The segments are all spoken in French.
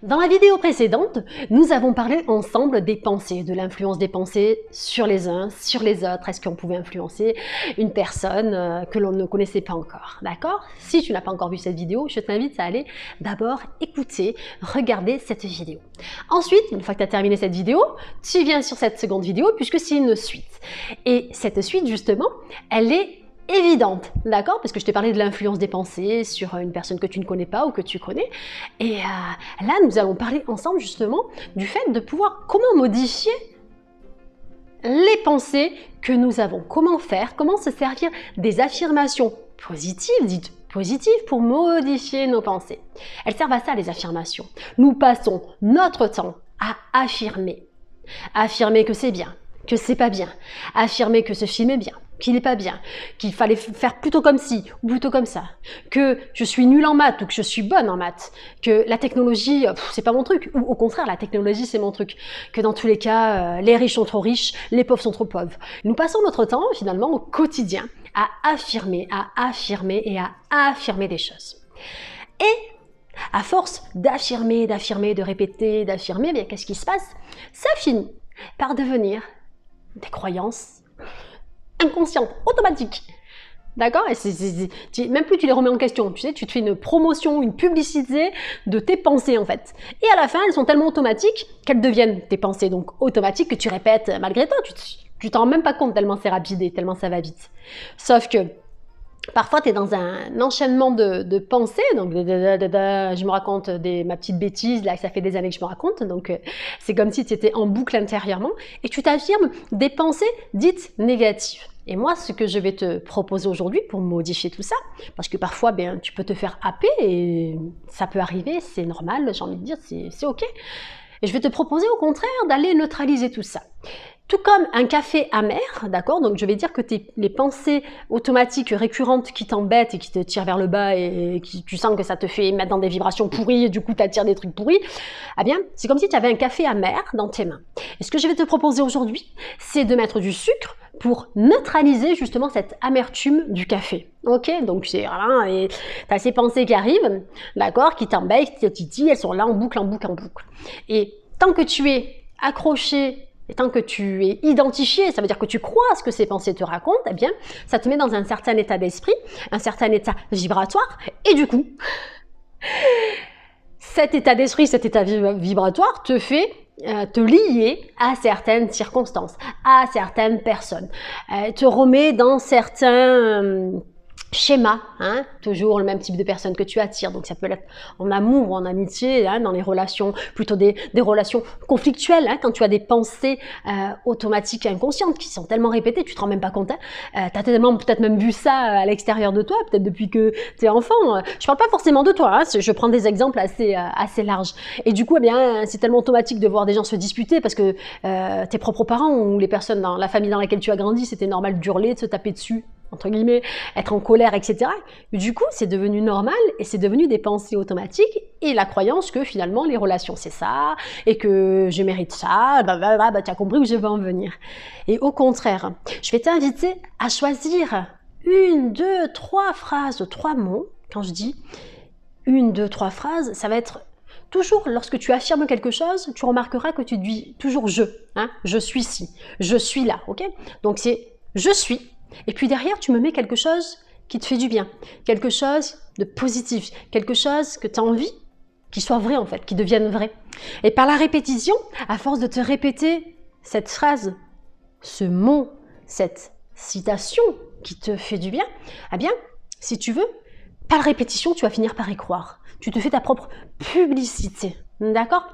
Dans la vidéo précédente, nous avons parlé ensemble des pensées, de l'influence des pensées sur les uns, sur les autres. Est-ce qu'on pouvait influencer une personne que l'on ne connaissait pas encore, d'accord? Si tu n'as pas encore vu cette vidéo, je t'invite à aller d'abord écouter, regarder cette vidéo. Ensuite, une fois que tu as terminé cette vidéo, tu viens sur cette seconde vidéo puisque c'est une suite. Et cette suite, justement, elle est évidente, d'accord? Parce que je t'ai parlé de l'influence des pensées sur une personne que tu ne connais pas ou que tu connais. Et là, nous allons parler ensemble justement du fait de pouvoir comment modifier les pensées que nous avons. Comment faire, comment se servir des affirmations positives, dites positives, pour modifier nos pensées. Elles servent à ça, les affirmations. Nous passons notre temps à affirmer. Affirmer que c'est bien, que c'est pas bien. Affirmer que ce film est bien, qu'il n'est pas bien, qu'il fallait faire plutôt comme ci ou plutôt comme ça, que je suis nulle en maths ou que je suis bonne en maths, que la technologie, c'est pas mon truc, ou au contraire, la technologie, c'est mon truc, que dans tous les cas, les riches sont trop riches, les pauvres sont trop pauvres. Nous passons notre temps, finalement, au quotidien, à affirmer et à affirmer des choses. Et à force d'affirmer, de répéter, d'affirmer, bien qu'est-ce qui se passe? Ça finit par devenir des croyances inconscientes, automatiques. D'accord? Et même plus tu les remets en question, tu sais, tu te fais une promotion, une publicité de tes pensées en fait. Et à la fin, elles sont tellement automatiques qu'elles deviennent tes pensées, donc automatiques, que tu répètes malgré toi. Tu t'en rends même pas compte tellement c'est rapide et tellement ça va vite. Sauf que parfois, tu es dans un enchaînement de pensées, donc je me raconte ma petite bêtise, là, ça fait des années que je me raconte, donc c'est comme si tu étais en boucle intérieurement, et tu t'affirmes des pensées dites négatives. Et moi, ce que je vais te proposer aujourd'hui pour modifier tout ça, parce que parfois, tu peux te faire happer, et ça peut arriver, c'est normal, j'ai envie de dire, c'est ok. Et je vais te proposer au contraire d'aller neutraliser tout ça. Tout comme un café amer, d'accord? Donc je vais dire que les pensées automatiques récurrentes qui t'embêtent et qui te tirent vers le bas et tu sens que ça te fait mettre dans des vibrations pourries et du coup t'attires des trucs pourris, eh bien c'est comme si tu avais un café amer dans tes mains. Et ce que je vais te proposer aujourd'hui, c'est de mettre du sucre pour neutraliser justement cette amertume du café. Ok? Donc c'est vraiment, et t'as ces pensées qui arrivent, d'accord? Qui t'embêtent, qui te titillent, elles sont là en boucle, en boucle, en boucle. Et tant que tu es accroché, et tant que tu es identifié, ça veut dire que tu crois à ce que ces pensées te racontent, eh bien, ça te met dans un certain état d'esprit, un certain état vibratoire, et du coup, cet état d'esprit, cet état vibratoire te fait te lier à certaines circonstances, à certaines personnes, te remet dans certains schéma, hein, toujours le même type de personne que tu attires, donc ça peut être en amour ou en amitié, hein, dans les relations, plutôt des relations conflictuelles, hein, quand tu as des pensées automatiques et inconscientes qui sont tellement répétées, tu te rends même pas compte, hein, tu as tellement peut-être même vu ça à l'extérieur de toi, peut-être depuis que tu es enfant, je parle pas forcément de toi, hein, je prends des exemples assez larges, et du coup, eh bien, c'est tellement automatique de voir des gens se disputer parce que tes propres parents ou les personnes dans la famille dans laquelle tu as grandi, c'était normal d'hurler, de se taper dessus, entre guillemets, être en colère, etc. Du coup, c'est devenu normal et c'est devenu des pensées automatiques et la croyance que finalement les relations c'est ça et que je mérite ça, tu as compris où je veux en venir. Et au contraire, je vais t'inviter à choisir 1, 2, 3 phrases, 3 mots. Quand je dis 1, 2, 3 phrases, ça va être toujours lorsque tu affirmes quelque chose, tu remarqueras que tu dis toujours je, hein, je suis ci, je suis là, ok? Donc c'est je suis. Et puis derrière, tu me mets quelque chose qui te fait du bien, quelque chose de positif, quelque chose que tu as envie qui soit vrai en fait, qui devienne vrai. Et par la répétition, à force de te répéter cette phrase, ce mot, cette citation qui te fait du bien, eh bien, si tu veux, par la répétition, tu vas finir par y croire. Tu te fais ta propre publicité, d'accord ?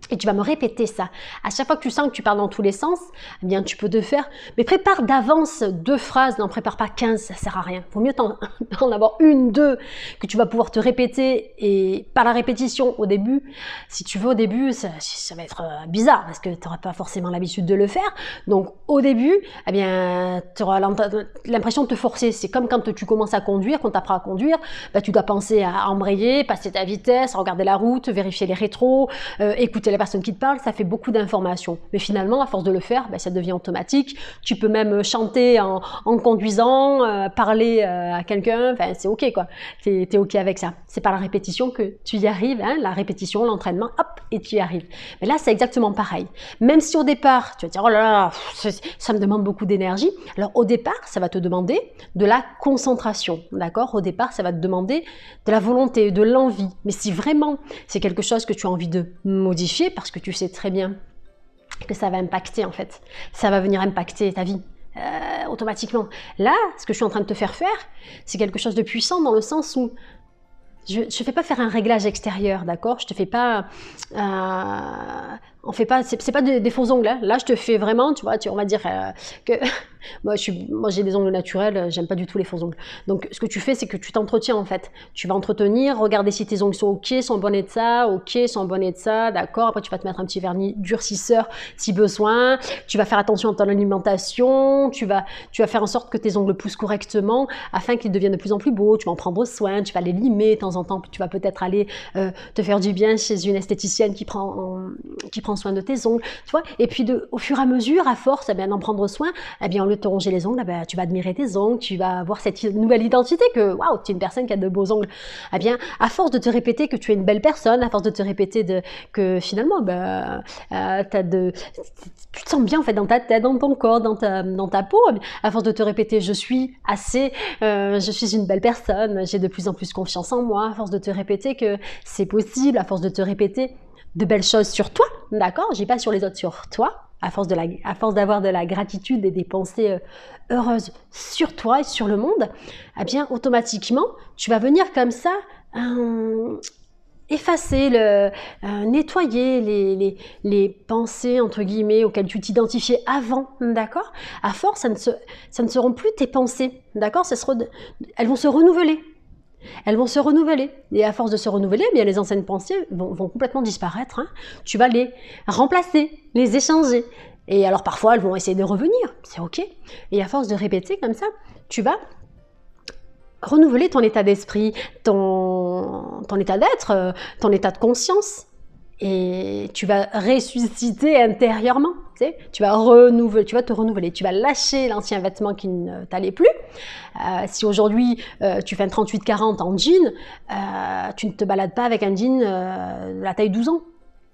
Et tu vas me répéter ça. À chaque fois que tu sens que tu parles dans tous les sens, eh bien tu peux te faire, mais prépare d'avance 2 phrases, n'en prépare pas 15, ça sert à rien. Vaut mieux en avoir 1, 2 que tu vas pouvoir te répéter et par la répétition au début, si tu veux au début, ça va être bizarre parce que tu n'auras pas forcément l'habitude de le faire. Donc au début, eh bien tu auras l'impression de te forcer. C'est comme quand tu commences à conduire, quand tu apprends à conduire, bah, tu dois penser à embrayer, passer ta vitesse, regarder la route, vérifier les rétros, écouter écoutes la personne qui te parle, ça fait beaucoup d'informations. Mais finalement, à force de le faire, ben, ça devient automatique. Tu peux même chanter en conduisant, parler à quelqu'un, enfin, c'est ok quoi. T'es ok avec ça. C'est par la répétition que tu y arrives, hein, la répétition, l'entraînement, hop, et tu y arrives. Mais là, c'est exactement pareil. Même si au départ, tu vas te dire, oh là là, ça me demande beaucoup d'énergie. Alors au départ, ça va te demander de la concentration, d'accord? Au départ, ça va te demander de la volonté, de l'envie. Mais si vraiment c'est quelque chose que tu as envie de modifier, parce que tu sais très bien que ça va impacter en fait, ça va venir impacter ta vie automatiquement. Là, ce que je suis en train de te faire faire, c'est quelque chose de puissant dans le sens où je ne fais pas faire un réglage extérieur, d'accord? Je te fais pas, on fait pas, c'est pas des faux ongles. Hein. Là, je te fais vraiment, tu vois, on va dire que moi j'ai des ongles naturels, j'aime pas du tout les faux ongles. Donc, ce que tu fais, c'est que tu t'entretiens en fait. Tu vas entretenir, regarder si tes ongles sont ok, sont en bon état, ok, sont en bon état, d'accord. Après, tu vas te mettre un petit vernis durcisseur si besoin. Tu vas faire attention à ton alimentation. Tu vas faire en sorte que tes ongles poussent correctement afin qu'ils deviennent de plus en plus beaux. Tu vas en prendre soin. Tu vas les limer de temps en temps. Tu vas peut-être aller te faire du bien chez une esthéticienne qui prend soin de tes ongles, tu vois. Et puis au fur et à mesure, à force d'en prendre soin, eh bien, au lieu de te ronger les ongles, tu vas admirer tes ongles, tu vas avoir cette nouvelle identité que waouh, tu es une personne qui a de beaux ongles. Eh bien, à force de te répéter que tu es une belle personne, à force de te répéter que finalement, tu te sens bien en fait dans ta tête, dans ton corps, dans ta peau. À force de te répéter, je suis une belle personne, j'ai de plus en plus confiance en moi. À force de te répéter que c'est possible, à force de te répéter de belles choses sur toi, d'accord? Je dis pas sur les autres, sur toi. À force d'avoir de la gratitude et des pensées heureuses sur toi et sur le monde, eh bien, automatiquement, tu vas venir comme ça effacer, nettoyer les pensées, entre guillemets, auxquelles tu t'identifiais avant, d'accord? À force, ça ne seront plus tes pensées, d'accord? Elles vont se renouveler. Elles vont se renouveler. Et à force de se renouveler, eh bien, les anciennes pensées vont complètement disparaître. Hein. Tu vas les remplacer, les échanger. Et alors parfois, elles vont essayer de revenir. C'est OK. Et à force de répéter comme ça, tu vas renouveler ton état d'esprit, ton état d'être, ton état de conscience. Et tu vas ressusciter intérieurement. Tu vas te renouveler, tu vas lâcher l'ancien vêtement qui ne t'allait plus. Si aujourd'hui tu fais un 38-40 en jean, tu ne te balades pas avec un jean de la taille 12 ans.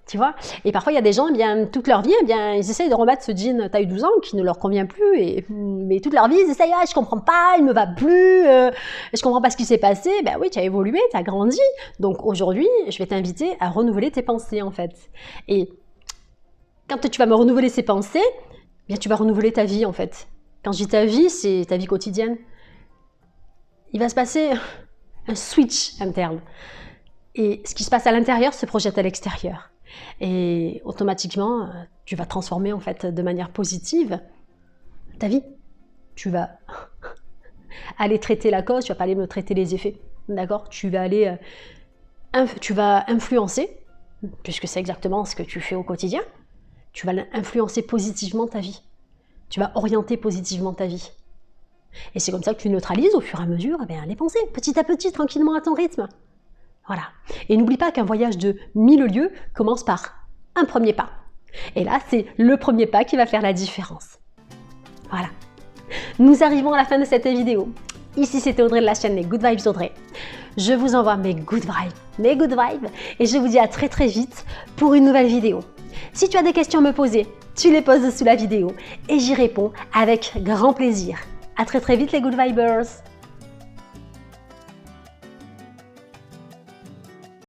Tu vois? Et parfois, il y a des gens, toute leur vie, ils essayent de remettre ce jean taille 12 ans qui ne leur convient plus. Mais toute leur vie, ils essayent, je comprends pas, il me va plus, je comprends pas ce qui s'est passé. Ben oui, tu as évolué, tu as grandi. Donc aujourd'hui, je vais t'inviter à renouveler tes pensées, en fait. Et quand tu vas me renouveler ces pensées, bien, tu vas renouveler ta vie, en fait. Quand je dis ta vie, c'est ta vie quotidienne. Il va se passer un switch interne. Et ce qui se passe à l'intérieur se projette à l'extérieur. Et automatiquement, tu vas transformer en fait de manière positive ta vie. Tu vas aller traiter la cause, tu vas pas aller me traiter les effets, d'accord? Tu vas influencer, puisque c'est exactement ce que tu fais au quotidien. Tu vas influencer positivement ta vie. Tu vas orienter positivement ta vie. Et c'est comme ça que tu neutralises au fur et à mesure les pensées, petit à petit, tranquillement à ton rythme. Voilà. Et n'oublie pas qu'un voyage de 1000 lieues commence par un premier pas. Et là, c'est le premier pas qui va faire la différence. Voilà. Nous arrivons à la fin de cette vidéo. Ici, c'était Audrey de la chaîne Les Good Vibes Audrey. Je vous envoie mes good vibes, et je vous dis à très très vite pour une nouvelle vidéo. Si tu as des questions à me poser, tu les poses sous la vidéo et j'y réponds avec grand plaisir. À très très vite les Good Vibers.